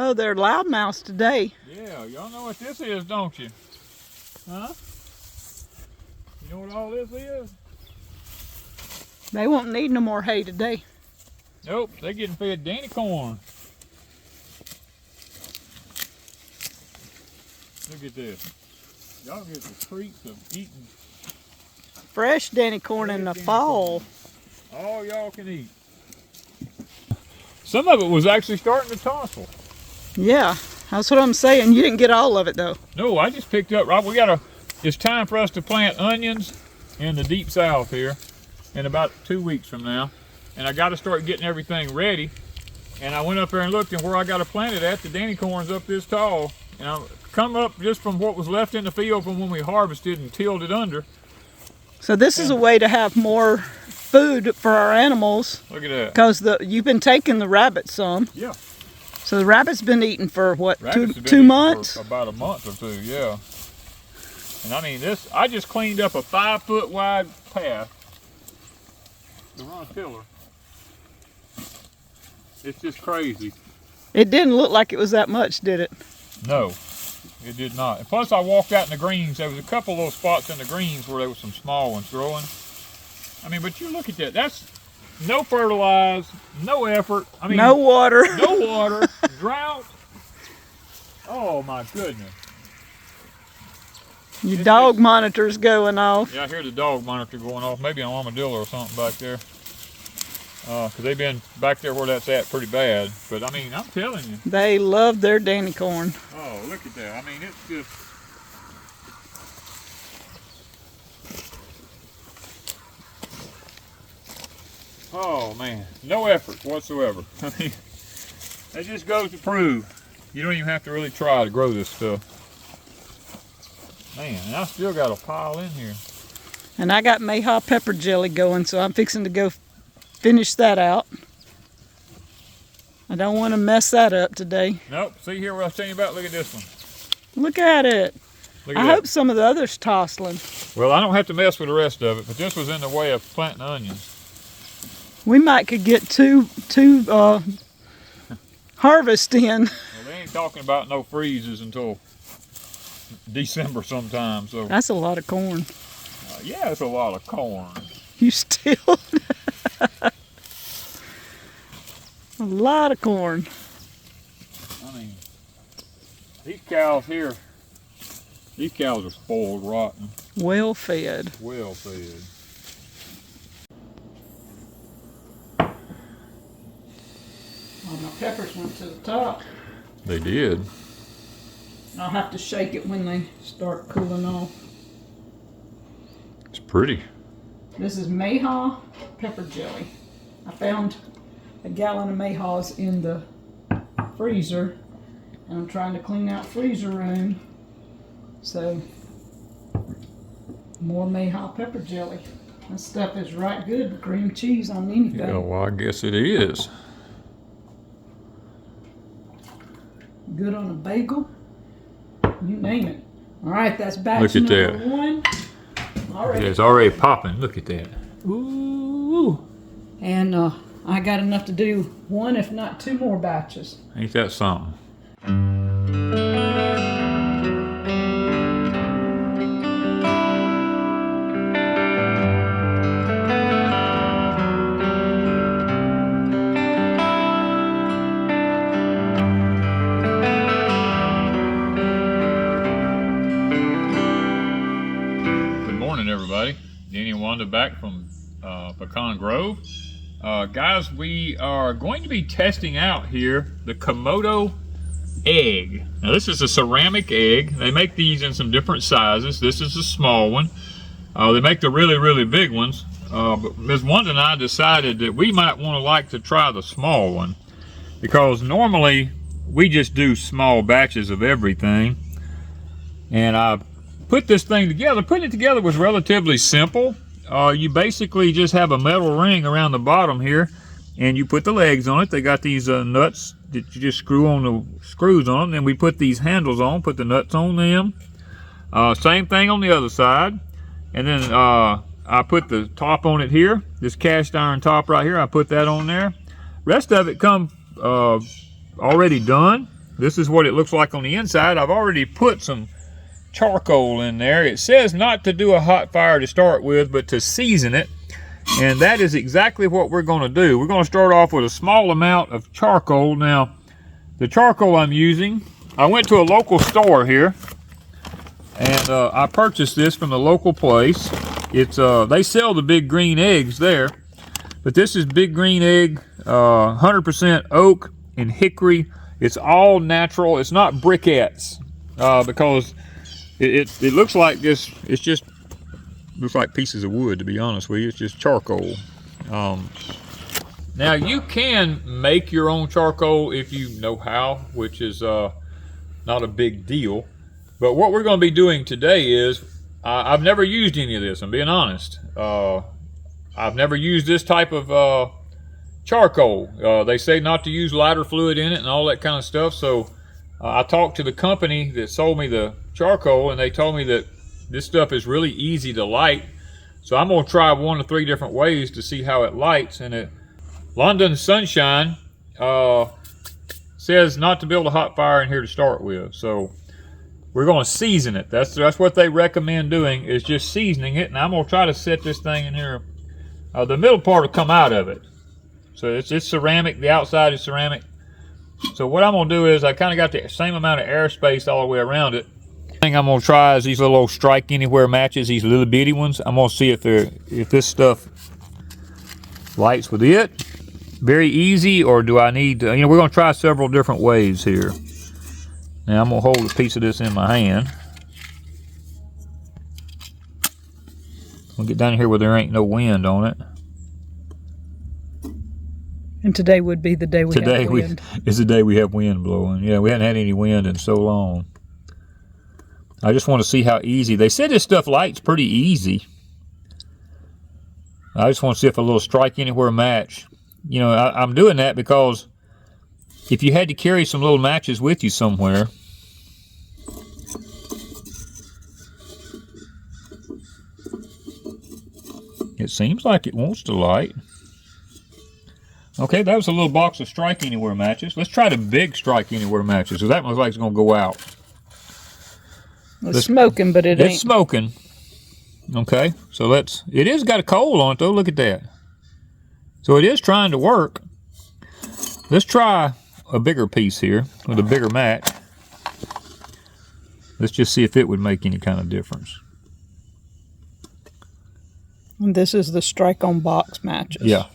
Oh, they're loudmouths today. Yeah, y'all know what this is, don't you? Huh? You know what all this is? They won't need no more hay today. Nope, they're getting fed Danny corn. Look at this. Y'all get the treats of eating Fresh Danny corn in the fall. all y'all can eat. Some of it was actually starting to tossle. Yeah, that's what I'm saying. You didn't get all of it though. No, I just picked up, right, it's time for us to plant onions in the deep south here in about 2 weeks from now. And I gotta start getting everything ready. And I went up there and looked, and where I got it planted at, the Danny corn's up this tall. And I come up just from what was left in the field from when we harvested and tilled it under. So this is a way to have more food for our animals. Look at that. Because you've been taking the rabbits some. Yeah. So the rabbit's been eating for what, Rabbits two months? For about a month or two, yeah. And I mean, I just cleaned up a 5-foot wide path to run a tiller. It's just crazy. It didn't look like it was that much, did it? No, it did not. And plus I walked out in the greens. There was a couple little spots in the greens where there was some small ones growing. I mean, but you look at that. That's no fertilize, no effort. I mean, no water. No water, drought. Oh my goodness. Your dog monitor's going off. Yeah, I hear the dog monitor going off. Maybe an armadillo or something back there. Because they've been back there where that's at pretty bad. But I mean, I'm telling you. They love their Danny corn. Oh, look at that. I mean, it's just. Oh man, no effort whatsoever. I mean, that just goes to prove you don't even have to really try to grow this stuff. Man, and I still got a pile in here. And I got Mayhaw pepper jelly going, so I'm fixing to go finish that out. I don't want to mess that up today. Nope. See here what I was telling you about? Look at this one. Look at it. Look at I that. hope some of the others tossling. Well, I don't have to mess with the rest of it, but this was in the way of planting onions. We might could get two harvest in. Well, they ain't talking about no freezes until December sometime. So That's a lot of corn. yeah, it's a lot of corn. You still a lot of corn. I mean, these cows here, these cows are spoiled rotten. Well fed. Well fed. Oh, my peppers went to the top. They did. I'll have to shake it when they start cooling off. It's pretty. This is Mayhaw pepper jelly. I found a gallon of Mayhaws in the freezer, and I'm trying to clean out freezer room. So, more Mayhaw pepper jelly. This stuff is right good with cream cheese on anything. Yeah, well, I guess it is. Good on a bagel. You name it. All right, that's batch Look at number that. 1. Already. Yeah, it's already popping. Look at that. Ooh. And I got enough to do 1, if not 2 more batches. Ain't that something? Everybody, Danny and Wanda back from Pecan Grove. Guys, we are going to be testing out here the Kamado egg. Now this is a ceramic egg. They make these in some different sizes. This is a small one. They make the really, really big ones. But Ms. Wanda and I decided that we might like to try the small one, because normally we just do small batches of everything. And I put this thing together. Putting it together was relatively simple. You basically just have a metal ring around the bottom here, and you put the legs on it. They got these nuts that you just screw on the screws on them. Then we put these handles on, put the nuts on them. Same thing on the other side. And then I put the top on it here, this cast iron top right here. I put that on there. Rest of it come already done. this is what it looks like on the inside. I've already put some charcoal in there. It says not to do a hot fire to start with, but to season it. And that is exactly what we're going to do. We're going to start off with a small amount of charcoal. Now, the charcoal I'm using, I went to a local store here, and I purchased this from the local place. It's they sell the big green eggs there, but this is big green egg, 100% oak and hickory. It's all natural. It's not briquettes, because it looks like this. It's just looks like pieces of wood, to be honest with you. It's just charcoal. Now you can make your own charcoal if you know how, which is not a big deal. But what we're going to be doing today is, I've never used any of this, I'm being honest. I've never used this type of charcoal. They say not to use lighter fluid in it and all that kind of stuff. So I talked to the company that sold me the charcoal, and they told me that this stuff is really easy to light. So I'm going to try 1 of 3 different ways to see how it lights. And London Sunshine says not to build a hot fire in here to start with. So we're going to season it. That's what they recommend doing, is just seasoning it. And I'm going to try to set this thing in here. The middle part will come out of it. So it's ceramic. The outside is ceramic. So what I'm going to do is, I kind of got the same amount of airspace all the way around it. The thing I'm going to try is these little old strike anywhere matches, these little bitty ones. I'm going to see if this stuff lights with it. Very easy, or do I need to, we're going to try several different ways here. Now I'm going to hold a piece of this in my hand. We'll get down here where there ain't no wind on it. And today would be the day we have wind. Is the day we have wind blowing. Yeah, we hadn't had any wind in so long. I just want to see how easy. They said this stuff lights pretty easy. I just want to see if a little strike anywhere match. I'm doing that because if you had to carry some little matches with you somewhere, it seems like it wants to light. Okay, that was a little box of strike anywhere matches. Let's try the big strike anywhere matches, because that looks like it's going to go out. It's smoking, but it ain't. It's smoking. Okay, so it is got a coal on it though. Look at that. So it is trying to work. Let's try a bigger piece here with a bigger match. Let's just see if it would make any kind of difference. And this is the strike on box matches. Yeah.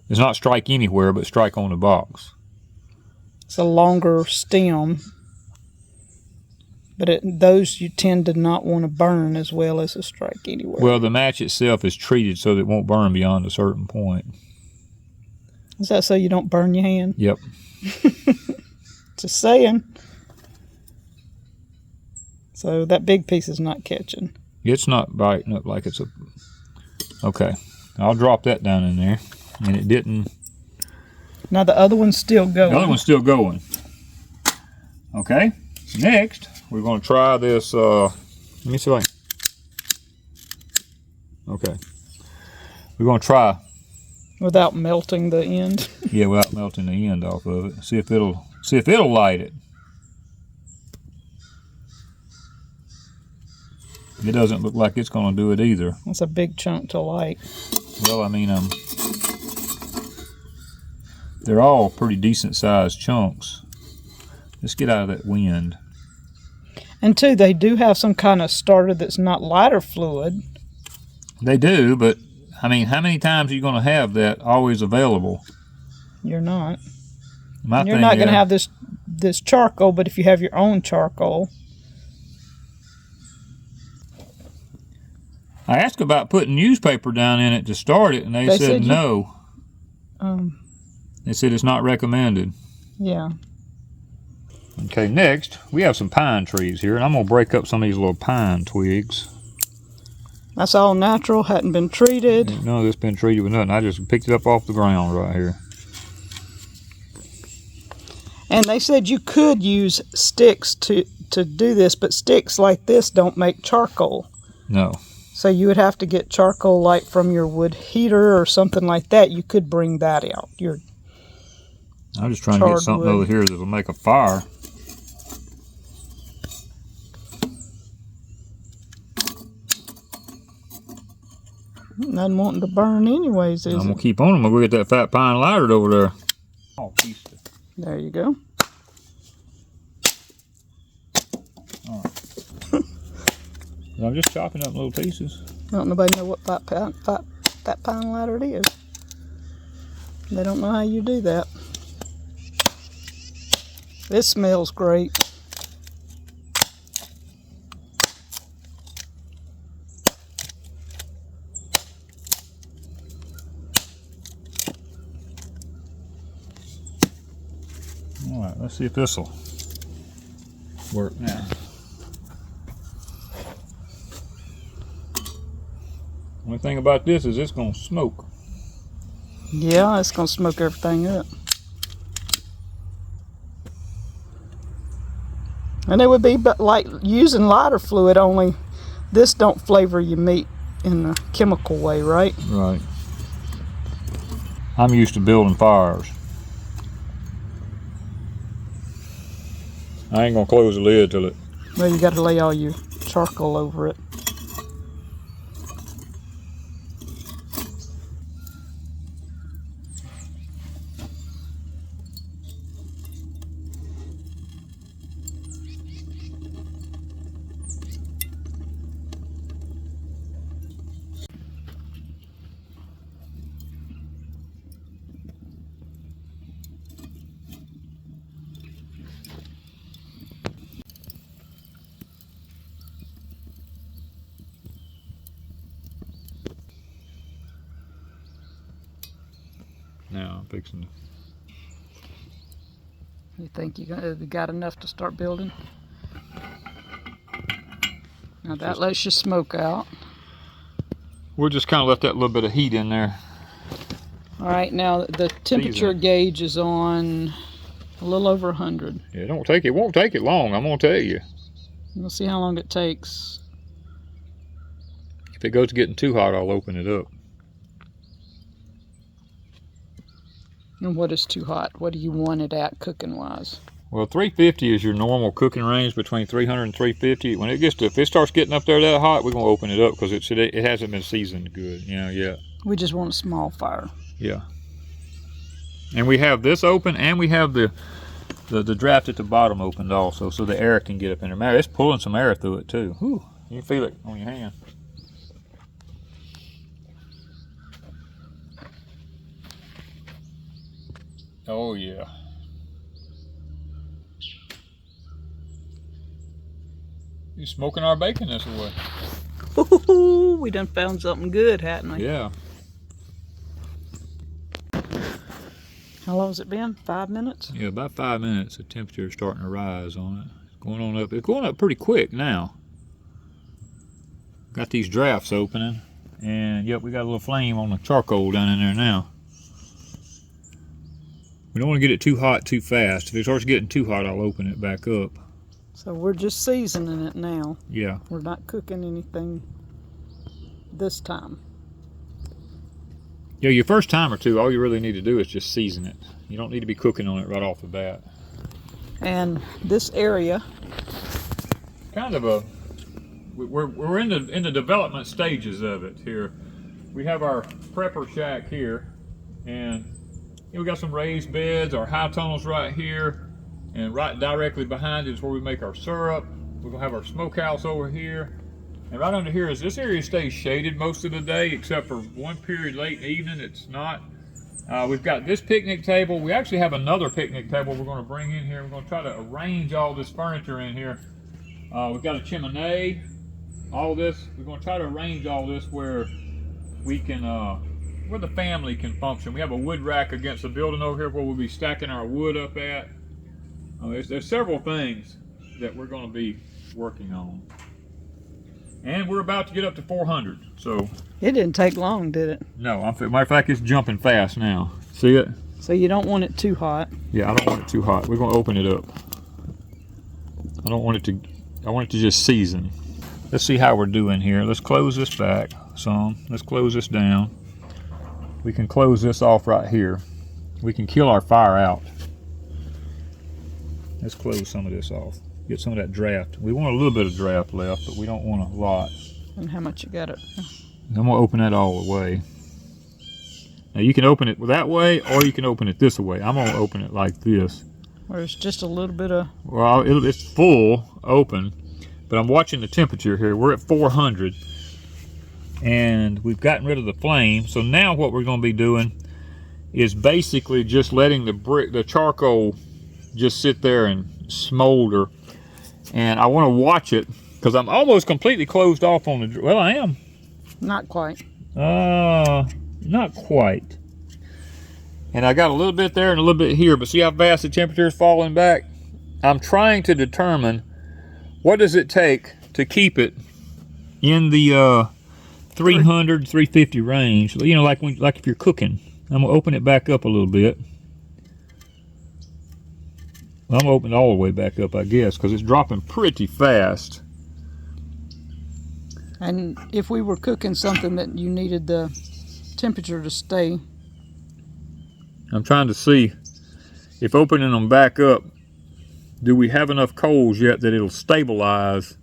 It's not strike anywhere, but strike on the box. It's a longer stem. But those you tend to not want to burn as well as a strike anywhere. Well, the match itself is treated so that it won't burn beyond a certain point. Is that so you don't burn your hand? Yep. Just saying. So that big piece is not catching. It's not biting up like it's a... Okay. I'll drop that down in there. And it didn't... Now the other one's still going. The other one's still going. Okay. Next, we're going to try this, let me see if I can... Okay. We're going to try... Without melting the end? Yeah, without melting the end off of it. See if it'll light it. It doesn't look like it's going to do it either. That's a big chunk to light. Well, I mean, they're all pretty decent sized chunks. Let's get out of that wind. And two, they do have some kind of starter that's not lighter fluid. They do, but I mean, how many times are you going to have that always available? You're not. You're not going to have this charcoal, but if you have your own charcoal. I asked about putting newspaper down in it to start it, and they said no. They said it's not recommended. Yeah. Okay, next, we have some pine trees here, and I'm going to break up some of these little pine twigs. That's all natural, hadn't been treated. None of this been treated with nothing. I just picked it up off the ground right here. And they said you could use sticks to do this, but sticks like this don't make charcoal. No. So you would have to get charcoal like from your wood heater or something like that. You could bring that out. I'm just trying to get something over here that'll make a fire. Nothing wanting to burn anyways, is it? I'm gonna keep on them. I'm gonna get that fat pine lighter over there. Oh, piece of... There you go. All right. I'm just chopping up little pieces. Don't nobody know what fat pine lighter it is. They don't know how you do that. This smells great. All right, let's see if this will work now. Only thing about this is it's going to smoke. Yeah, it's going to smoke everything up. And it would be like using lighter fluid, only this don't flavor your meat in a chemical way, right? Right. I'm used to building fires. I ain't going to close the lid till it... Well, you got to lay all your charcoal over it. Now I'm fixing to... You think you got enough to start building? Now that lets your smoke out. We'll just kind of let that little bit of heat in there. All right, now the temperature gauge is on a little over 100. Yeah, it won't take it long, I'm gonna tell you. We'll see how long it takes. If it goes getting too hot, I'll open it up. And what is too hot? What do you want it at cooking wise? Well, 350 is your normal cooking range, between 300 and 350. When it gets to, if it starts getting up there that hot, we're gonna open it up because it hasn't been seasoned good, you know, yet. We just want a small fire. Yeah. And we have this open, and we have the draft at the bottom opened also, so the air can get up in there. Man, it's pulling some air through it too. Whew. You can feel it on your hand. Oh yeah. You smoking our bacon this way. Ooh, we done found something good, hadn't we? Yeah. How long has it been? 5 minutes? Yeah, about 5 minutes. The temperature is starting to rise on it. It's going on up. It's going up pretty quick now. Got these drafts opening, and yep, we got a little flame on the charcoal down in there now. We don't want to get it too hot too fast. If it starts getting too hot, I'll open it back up. So we're just seasoning it now. Yeah. We're not cooking anything this time. Yeah, your first time or two, all you really need to do is just season it. You don't need to be cooking on it right off the bat. And this area, kind of a, we're in the development stages of it here. We have our prepper shack here, and we got some raised beds, our high tunnels right here, and right directly behind it is where we make our syrup. We're gonna have our smokehouse over here. And right under here is, this area stays shaded most of the day, except for one period late in the evening, it's not. We've got this picnic table. We actually have another picnic table we're gonna bring in here. We're gonna try to arrange all this furniture in here. We've got a chimney, all this. We're gonna try to arrange all this where we can, where the family can function. We have a wood rack against the building over here where we'll be stacking our wood up at. There's several things that we're gonna be working on. And we're about to get up to 400, so. it didn't take long, did it? No, matter of fact, it's jumping fast now. See it? So you don't want it too hot. Yeah, I don't want it too hot. We're gonna open it up. I want it to just season. Let's see how we're doing here. Let's close this back some. Let's close this down. We can close this off right here. We can kill our fire out. Let's close some of this off. Get some of that draft. We want a little bit of draft left, but we don't want a lot. And how much you got it? I'm gonna open that all the way. Now you can open it that way, or you can open it this way. I'm gonna open it like this. Where it's just a little bit of... Well, it's full open, but I'm watching the temperature here. We're at 400, and we've gotten rid of the flame. So now what we're gonna be doing is basically just letting the charcoal just sit there and smolder. And I want to watch it because I'm almost completely closed off on the, well, I am. Not quite. Not quite. And I got a little bit there and a little bit here, but see how fast the temperature is falling back? I'm trying to determine what does it take to keep it in the 300, 350 range. You know, like if you're cooking. I'm gonna open it back up a little bit. I'm gonna open it all the way back up, I guess, because it's dropping pretty fast. And if we were cooking something that you needed the temperature to stay. I'm trying to see if opening them back up, do we have enough coals yet that it'll stabilize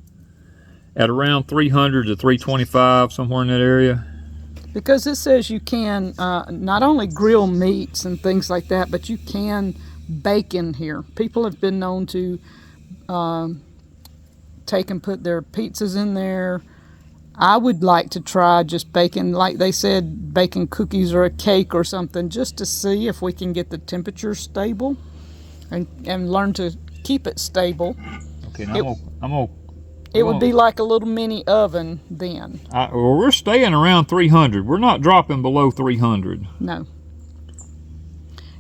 at around 300 to 325, somewhere in that area? Because it says you can not only grill meats and things like that, but you can bake in here. People have been known to take and put their pizzas in there. I would like to try just baking, like they said, baking cookies or a cake or something, just to see if we can get the temperature stable and learn to keep it stable. Okay, now it would be like a little mini oven then. Well, we're staying around 300. We're not dropping below 300. No.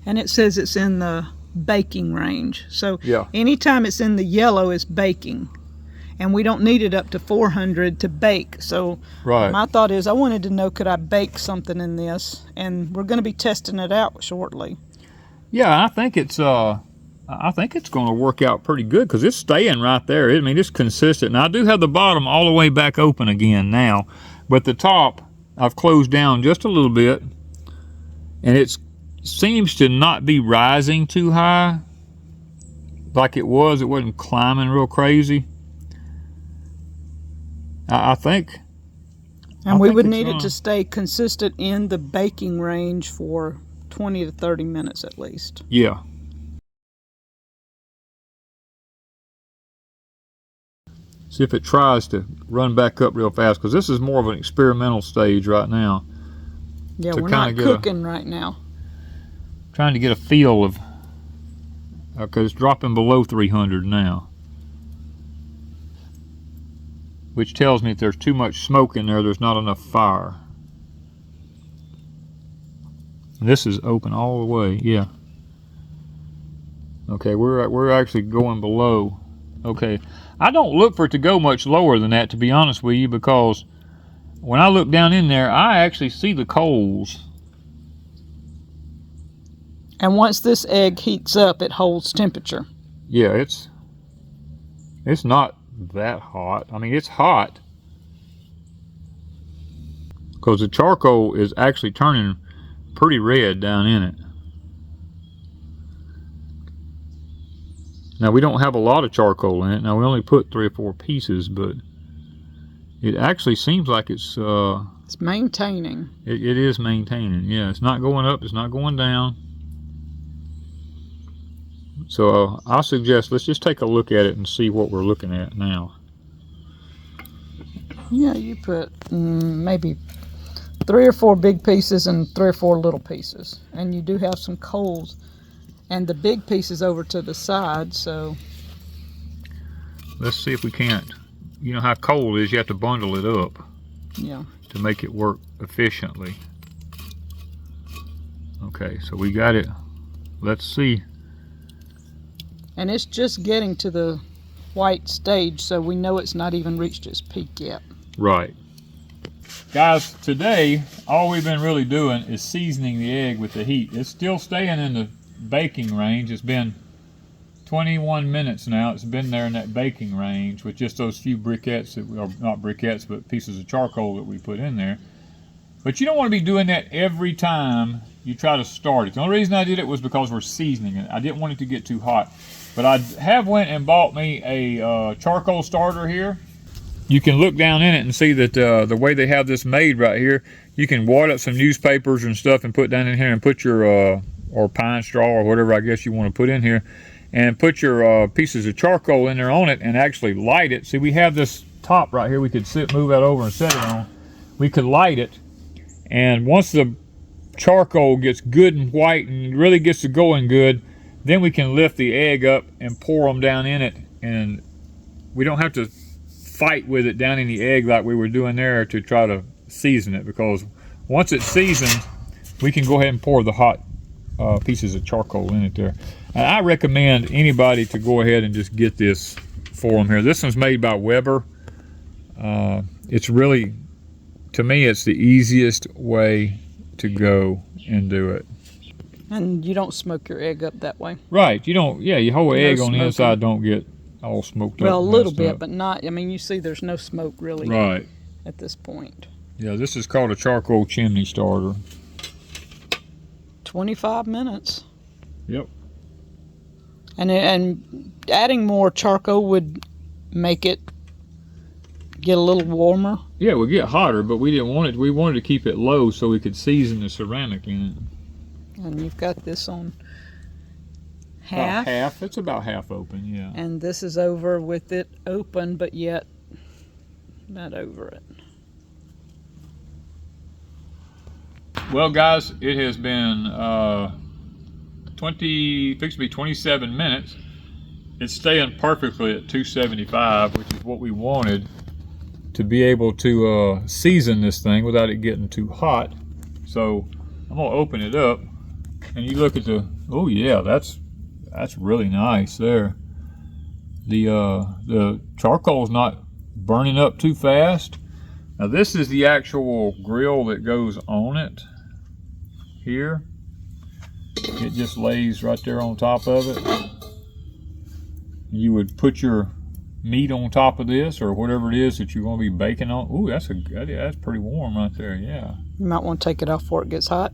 And it says it's in the baking range. So yeah, anytime it's in the yellow, it's baking. And we don't need it up to 400 to bake. So right. My thought is I wanted to know, could I bake something in this? And we're going to be testing it out shortly. Yeah, I think it's going to work out pretty good because it's staying right there. I mean, it's consistent. Now, I do have the bottom all the way back open again now, but the top I've closed down just a little bit, and it seems to not be rising too high like it was. It wasn't climbing real crazy. I think. And we would need it to stay consistent in the baking range for 20 to 30 minutes at least. Yeah. See if it tries to run back up real fast, because this is more of an experimental stage right now. Yeah, we're not cooking right now. Trying to get a feel of, because it's dropping below 300 now. Which tells me if there's too much smoke in there, there's not enough fire. This is open all the way, yeah. Okay, we're actually going below. Okay, I don't look for it to go much lower than that, to be honest with you, because when I look down in there, I actually see the coals. And once this egg heats up, it holds temperature. Yeah, it's not that hot. I mean, it's hot because the charcoal is actually turning pretty red down in it. Now, we don't have a lot of charcoal in it. Now, we only put 3 or 4 pieces, but it actually seems like it's maintaining. It is maintaining. Yeah, it's not going up, it's not going down. So I suggest let's just take a look at it and see what we're looking at now. Yeah, you put maybe 3 or 4 big pieces and 3 or 4 little pieces. And you do have some coals. And the big pieces over to the side, so... Let's see if we can't. You know how coal is, you have to bundle it up. Yeah. To make it work efficiently. Okay, so we got it. Let's see. And it's just getting to the white stage, so we know it's not even reached its peak yet. Right. Guys, today, all we've been really doing is seasoning the egg with the heat. It's still staying in the baking range. It's been 21 minutes now. It's been there in that baking range with just those few briquettes, or not briquettes, but pieces of charcoal that we put in there. But you don't want to be doing that every time you try to start it. The only reason I did it was because we're seasoning it. I didn't want it to get too hot. But I have went and bought me a charcoal starter here. You can look down in it and see that the way they have this made right here, you can wad up some newspapers and stuff and put down in here and put your, or pine straw or whatever I guess you want to put in here, and put your pieces of charcoal in there on it and actually light it. See, we have this top right here we could move that over and set it on. We could light it, and once the charcoal gets good and white and really gets to going good, then we can lift the egg up and pour them down in it, and we don't have to fight with it down in the egg like we were doing there to try to season it, because once it's seasoned, we can go ahead and pour the hot pieces of charcoal in it there. And I recommend anybody to go ahead and just get this for them here. This one's made by Weber. It's really, to me, it's the easiest way to go and do it. And you don't smoke your egg up that way. Right, you don't, yeah, your whole egg on the inside don't get all smoked up. Well, a little bit, but not, I mean, you see there's no smoke really right at this point. Yeah, this is called a charcoal chimney starter. 25 minutes. Yep. And adding more charcoal would make it get a little warmer. Yeah, it would get hotter, but we didn't want it. We wanted to keep it low so we could season the ceramic in it. And you've got this on half. About half. It's about half open, yeah. And this is over with it open, but yet not over it. Well, guys, it has been fixed to be 27 minutes. It's staying perfectly at 275, which is what we wanted to be able to season this thing without it getting too hot. So I'm gonna open it up, and you look at the, oh yeah, that's really nice there. The charcoal's not burning up too fast. Now this is the actual grill that goes on it here. It just lays right there on top of it. You would put your meat on top of this, or whatever it is that you're going to be baking on. Ooh, that's pretty warm right there. Yeah. You might want to take it off before it gets hot.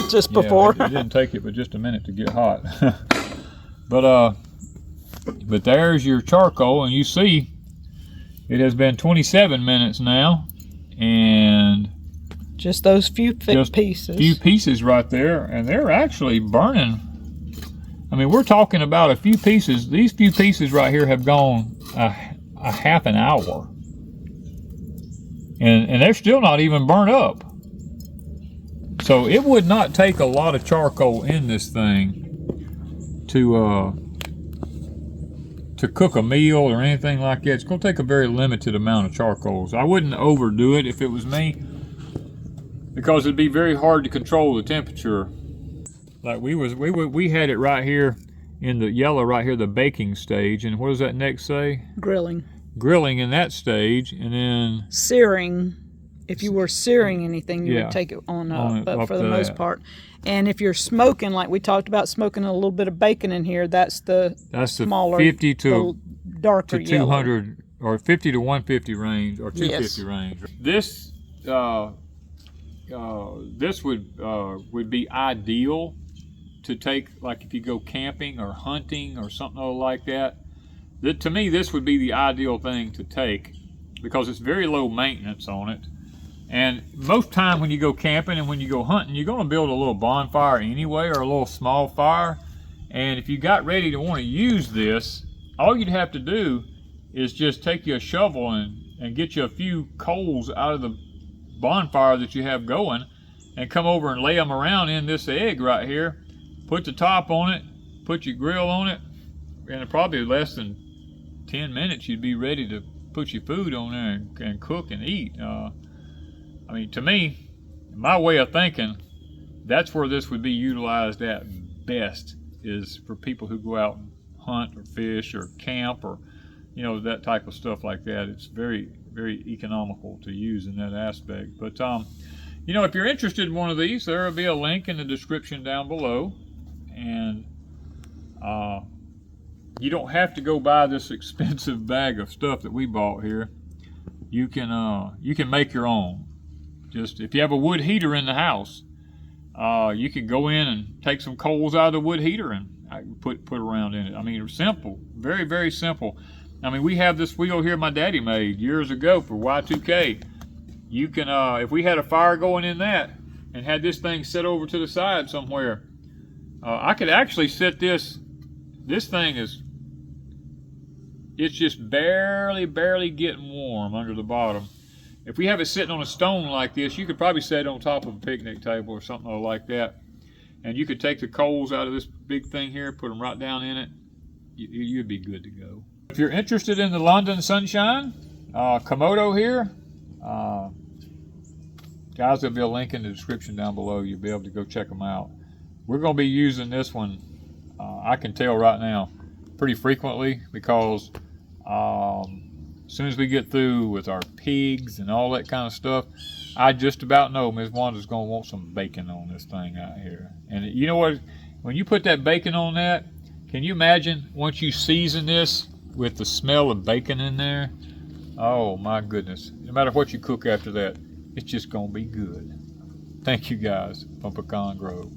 Just yeah, before. It didn't take it but just a minute to get hot. But there's your charcoal, and you see it has been 27 minutes now, and just those few pieces. Few pieces right there, and they're actually burning. I mean, we're talking about a few pieces. These few pieces right here have gone a half an hour, and they're still not even burnt up. So it would not take a lot of charcoal in this thing to cook a meal or anything like that. It's going to take a very limited amount of charcoal. So I wouldn't overdo it if it was me, because it'd be very hard to control the temperature. Like we had it right here in the yellow right here, the baking stage, and what does that next say? Grilling. Grilling in that stage, and then searing. If you were searing anything, you would take it on up, but for the most part. And if you're smoking, like we talked about, smoking a little bit of bacon in here, that's the smaller, 50 to darker to 200 yellow. Or 50 to 150 range, or 250 yes. range. This this would be ideal to take, like if you go camping or hunting or something like that. To me, this would be the ideal thing to take, because it's very low maintenance on it. And most time when you go camping and when you go hunting, you're going to build a little bonfire anyway, or a little small fire. And if you got ready to want to use this, all you'd have to do is just take you a shovel and get you a few coals out of the bonfire that you have going, and come over and lay them around in this egg right here. Put the top on it, put your grill on it, and in probably less than 10 minutes you'd be ready to put your food on there and cook and eat. I mean, to me, my way of thinking, that's where this would be utilized at best, is for people who go out and hunt or fish or camp, or that type of stuff like that. It's very, very economical to use in that aspect. But if you're interested in one of these, there will be a link in the description down below, and you don't have to go buy this expensive bag of stuff that we bought here. you can make your own. Just if you have a wood heater in the house, you can go in and take some coals out of the wood heater and put around in it. I mean, it's simple, very, very simple. I mean, we have this wheel here my daddy made years ago for Y2K. You can, if we had a fire going in that and had this thing set over to the side somewhere, I could actually set this thing it's just barely getting warm under the bottom. If we have it sitting on a stone like this, you could probably set it on top of a picnic table or something like that. And you could take the coals out of this big thing here, put them right down in it. You'd be good to go. If you're interested in the London Sunshine, Kamado here, guys, there'll be a link in the description down below. You'll be able to go check them out. We're going to be using this one, I can tell right now, pretty frequently, because as soon as we get through with our pigs and all that kind of stuff, I just about know Ms. Wanda's going to want some bacon on this thing out here. And you know what? When you put that bacon on that, can you imagine once you season this with the smell of bacon in there? Oh my goodness. No matter what you cook after that, it's just going to be good. Thank you guys from Pecan Grove.